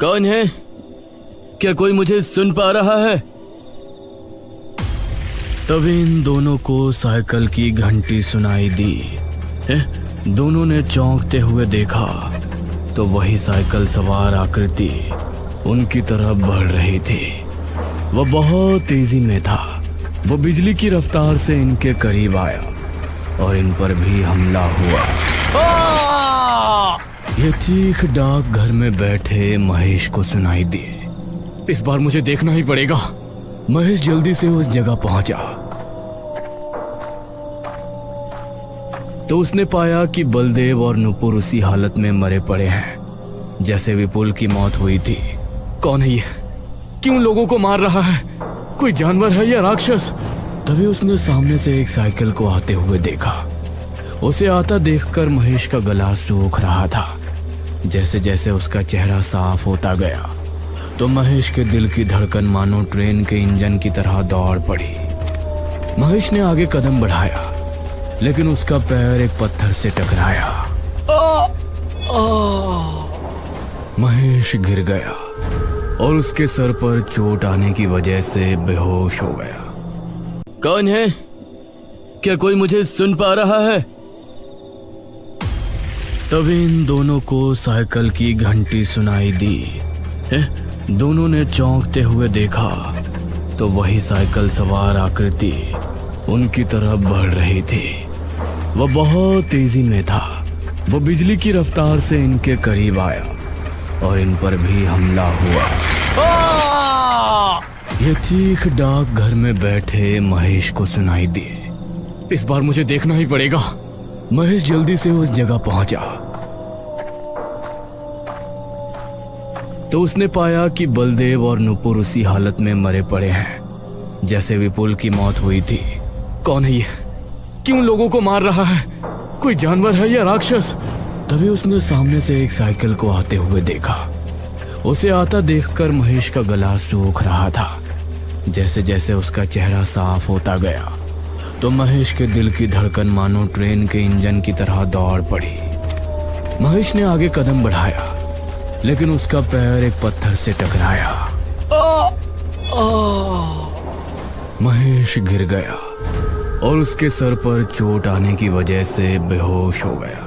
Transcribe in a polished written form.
कौन है? क्या कोई मुझे सुन पा रहा है? तभी इन दोनों को साइकिल की घंटी सुनाई दी। दोनों ने चौंकते हुए देखा तो वही साइकिल सवार आकृति उनकी तरफ बढ़ रही थी। वह बहुत तेजी में था। वो बिजली की रफ्तार से इनके करीब आया और इन पर भी हमला हुआ। यह चीख डाक घर में बैठे महेश को सुनाई दी। इस बार मुझे देखना ही पड़ेगा। महेश जल्दी से उस जगह पहुंचा तो उसने पाया कि बलदेव और नुपुर उसी हालत में मरे पड़े हैं जैसे विपुल की मौत हुई थी। कौन है ये? क्यों लोगों को मार रहा है? कोई जानवर है या राक्षस? तभी उसने सामने से एक साइकिल को आते हुए देखा। उसे आता देखकर महेश का गला सूख रहा था। जैसे जैसे उसका चेहरा साफ होता गया तो महेश के दिल की धड़कन मानो ट्रेन के इंजन की तरह दौड़ पड़ी। महेश ने आगे कदम बढ़ाया लेकिन उसका पैर एक पत्थर से टकराया। महेश गिर गया और उसके सर पर चोट आने की वजह से बेहोश हो गया। कौन है? क्या कोई मुझे सुन पा रहा है? तभी इन दोनों को साइकिल की घंटी सुनाई दी। दोनों ने चौंकते हुए देखा तो वही साइकिल सवार आकृति उनकी तरफ बढ़ रही थी। वह बहुत तेजी में था। वो बिजली की रफ्तार से इनके करीब आया और इन पर भी हमला हुआ। यह चीख डाक घर में बैठे महेश को सुनाई दी। इस बार मुझे देखना ही पड़ेगा। महेश जल्दी से उस जगह पहुंचा तो उसने पाया कि बलदेव और नुपुर उसी हालत में मरे पड़े हैं जैसे विपुल की मौत हुई थी। कौन है ये? क्यों लोगों को मार रहा है? कोई जानवर है या राक्षस? तभी उसने सामने से एक साइकिल को आते हुए देखा। उसे आता देखकर महेश का गला सूख रहा था। जैसे जैसे उसका चेहरा साफ होता गया तो महेश के दिल की धड़कन मानो ट्रेन के इंजन की तरह दौड़ पड़ी। महेश ने आगे कदम बढ़ाया लेकिन उसका पैर एक पत्थर से टकराया। महेश गिर गया और उसके सर पर चोट आने की वजह से बेहोश हो गया।